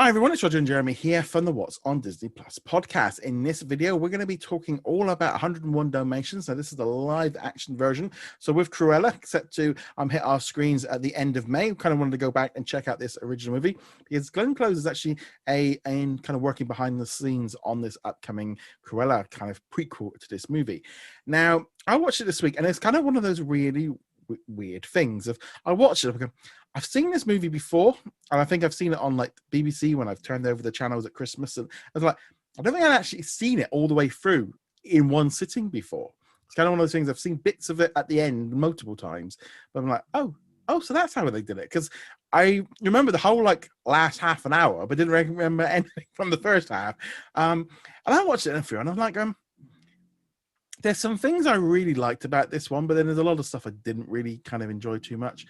Hi everyone, it's Roger and Jeremy here from the What's on Disney Plus podcast. In this video, we're going to be talking all about 101 Dalmatians. Now, this is the live action version. So with Cruella set to hit our screens at the end of May, we kind of wanted to go back and check out this original movie because Glenn Close is actually kind of working behind the scenes on this upcoming Cruella kind of prequel to this movie. Now, I watched it this week, and it's kind of one of those really weird things of I watched it. I've seen this movie before, and I think I've seen it on like BBC when I've turned over the channels at Christmas, and I was like, I don't think I'd actually seen it all the way through in one sitting before. It's kind of one of those things. I've seen bits of it at the end multiple times, but I'm like, oh, so that's how they did it. Because I remember the whole like last half an hour, but didn't remember anything from the first half. And I watched it through, and I'm like, there's some things I really liked about this one, but then there's a lot of stuff I didn't really kind of enjoy too much.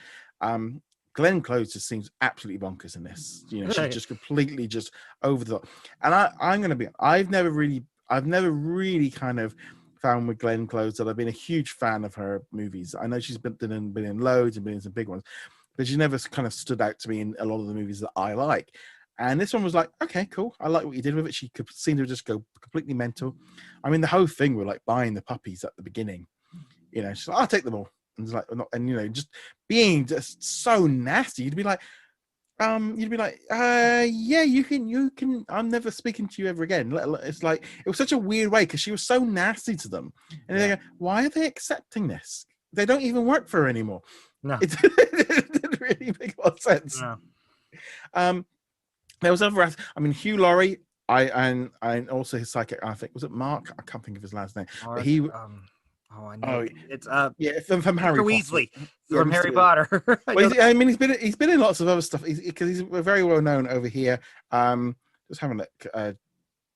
Glenn Close just seems absolutely bonkers in this. You know, she's just completely just over the top. And I'm going to be, I've never really kind of found with Glenn Close that I've been a huge fan of her movies. I know she's been in loads and been in some big ones, but she never kind of stood out to me in a lot of the movies that I like. And this one was like, okay, cool. I like what you did with it. She could seem to just go completely mental. I mean, the whole thing with like buying the puppies at the beginning, you know, she's like, I'll take them all. And it's like, and you know, just being just so nasty. You'd be like, yeah, you can. I'm never speaking to you ever again. It's like it was such a weird way because she was so nasty to them, and they go, why are they accepting this? They don't even work for her anymore. No, it didn't really make a lot of sense. No. There was other. I mean, Hugh Laurie. And also his psychic. I think was it Mark. I can't think of his last name. Mark, but he. I know it's yeah, from Harry Weasley Potter. from Harry Potter. Well, he's been in lots of other stuff because he's very well known over here. Just having a look.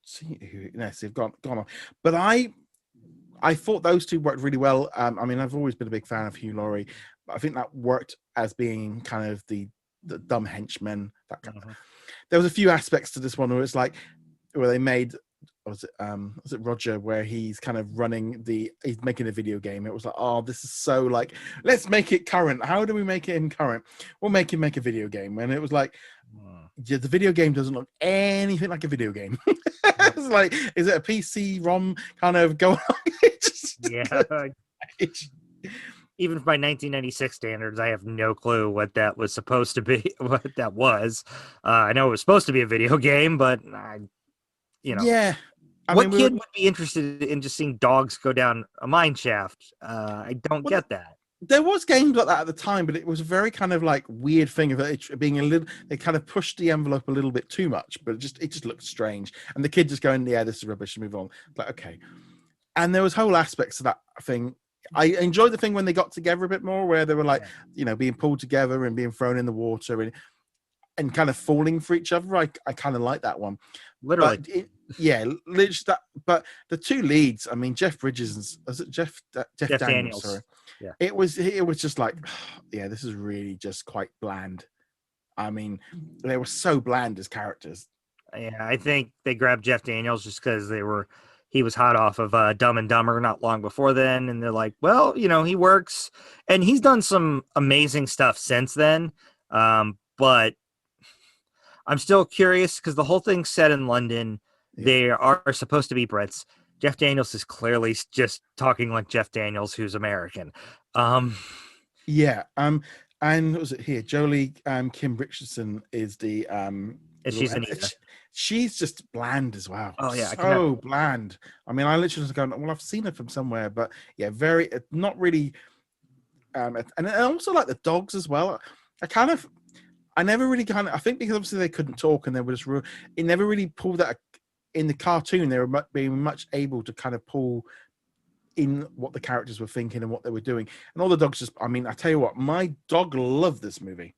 See who? Yes, they've gone on. But I thought those two worked really well. I mean, I've always been a big fan of Hugh Laurie, but I think that worked as being kind of the dumb henchman. That kind of. There was a few aspects to this one where it's like where they made was it Roger where he's kind of he's making a video game. It was like, oh, this is so like, let's make it current. How do we make it in current? We'll make him make a video game. And it was like, yeah, the video game doesn't look anything like a video game. It's like, is it a PC ROM kind of going on? Even by 1996 standards, I have no clue what that was supposed to be. What that was, I know it was supposed to be a video game, but yeah. What kid would be interested in just seeing dogs go down a mine shaft? I don't get that. There was games like that at the time, but it was a very kind of like weird thing of it being a little. They kind of pushed the envelope a little bit too much, but it just looked strange. And the kid just going, "Yeah, this is rubbish. Move on." Like, okay. And there was whole aspects of that thing. I enjoyed the thing when they got together a bit more, where they were like, being pulled together and being thrown in the water and kind of falling for each other. I kind of like that one. Literally. Literally that. But the two leads, I mean, Jeff Bridges and Jeff Daniels. Sorry. Yeah. It was just like, yeah, this is really just quite bland. I mean, they were so bland as characters. Yeah, I think they grabbed Jeff Daniels just because he was hot off of Dumb and Dumber not long before then. And they're like, well, he works and he's done some amazing stuff since then. But I'm still curious because the whole thing's set in London. Yeah. They are supposed to be Brits. Jeff Daniels is clearly just talking like Jeff Daniels, who's American. And what was it here? Jolie Kim Richardson is the she's Anita. She's just bland as well. Oh yeah, so bland. I mean, I literally was going, well, I've seen her from somewhere, but yeah, very not really. And also like the dogs as well. I never really I think because obviously they couldn't talk and they were just it never really pulled that in the cartoon. They were being much able to kind of pull in what the characters were thinking and what they were doing, and all the dogs just. I mean, I tell you what, my dog loved this movie.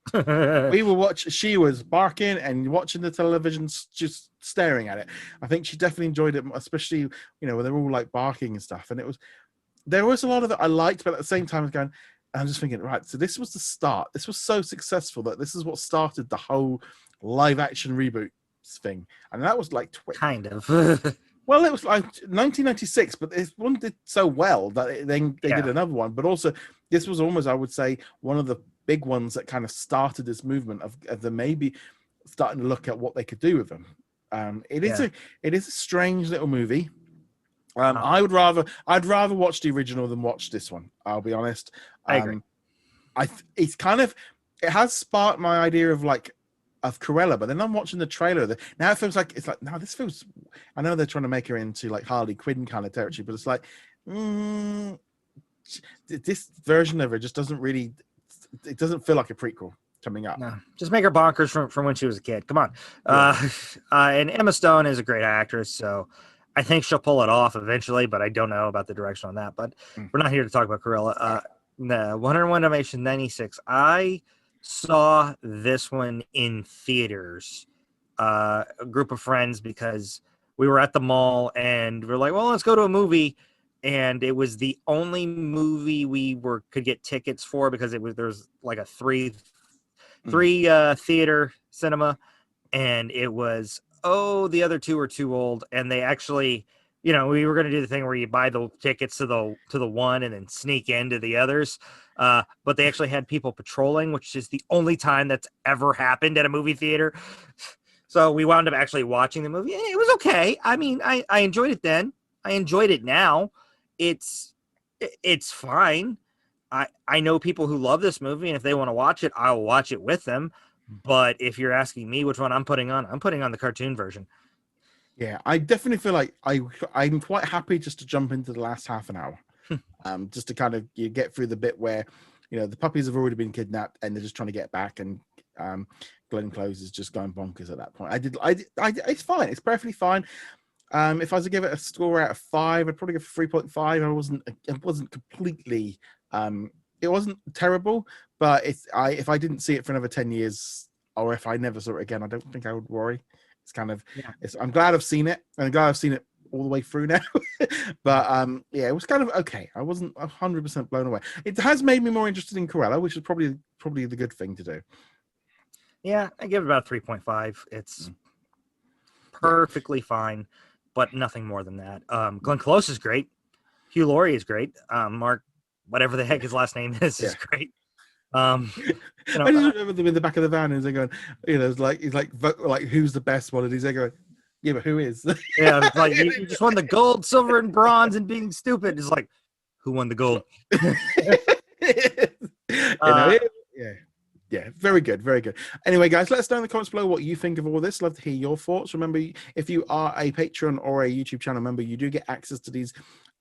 She was barking and watching the television, just staring at it. I think she definitely enjoyed it, especially when they're all like barking and stuff. And there was a lot of it I liked, but at the same time, I was going. I'm just thinking, right, so this was the start. This was so successful that this is what started the whole live action reboot thing. And that was like... kind of. Well, it was like 1996, but this one did so well that they did another one. But also, this was almost, I would say, one of the big ones that kind of started this movement of the maybe starting to look at what they could do with them. It is a strange little movie. I'd rather watch the original than watch this one. I'll be honest. I agree. It's kind of, it has sparked my idea of Cruella, but then I'm watching the trailer. Now it feels like no, this feels. I know they're trying to make her into like Harley Quinn kind of territory, but it's like this version of her just doesn't really. It doesn't feel like a prequel coming up. No, just make her bonkers from when she was a kid. Come on. And Emma Stone is a great actress, so I think she'll pull it off eventually, but I don't know about the direction on that. But we're not here to talk about Cruella. No, 101 Dalmatians 96. I saw this one in theaters, a group of friends, because we were at the mall and we're like, well, let's go to a movie. And it was the only movie we could get tickets for, because there's like a three theater cinema, and it was, the other two are too old, and they actually, we were going to do the thing where you buy the tickets to the one and then sneak into the others, but they actually had people patrolling, which is the only time that's ever happened at a movie theater. So we wound up actually watching the movie, and it was okay. I mean, I enjoyed it then. I enjoyed it now. It's fine. I know people who love this movie, and if they want to watch it, I'll watch it with them. But if you're asking me which one I'm putting on the cartoon version. Yeah, I definitely feel like I'm quite happy just to jump into the last half an hour, just to kind of get through the bit where, the puppies have already been kidnapped and they're just trying to get back, and Glenn Close is just going bonkers at that point. It's fine. It's perfectly fine. If I was to give it a score out of 5, I'd probably give it 3.5. It wasn't completely, it wasn't terrible, but if I didn't see it for another 10 years, or if I never saw it again, I don't think I would worry. It's kind of, I'm glad I've seen it, and I'm glad I've seen it all the way through now. But it was kind of okay. I wasn't 100% blown away. It has made me more interested in Cruella, which is probably the good thing to do. Yeah, I give it about 3.5. It's perfectly fine, but nothing more than that. Glenn Close is great. Hugh Laurie is great. Mark, whatever the heck his last name is great. I just remember them in the back of the van, and they're going, it's like he's like who's the best one, and he's there going, yeah, but who is? Yeah, it's like you just won the gold, silver, and bronze, and being stupid. It's like, who won the gold? Yeah, very good, very good. Anyway, guys, let us know in the comments below what you think of all this. Love to hear your thoughts. Remember, if you are a Patreon or a YouTube channel member, you do get access to these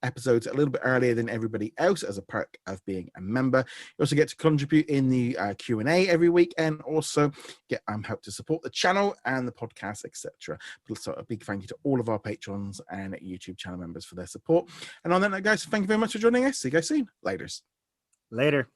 episodes a little bit earlier than everybody else as a perk of being a member. You also get to contribute in the Q&A every week, and also get help to support the channel and the podcast, etc. So a big thank you to all of our patrons and YouTube channel members for their support. And on that note, guys, thank you very much for joining us. See you guys soon. Later.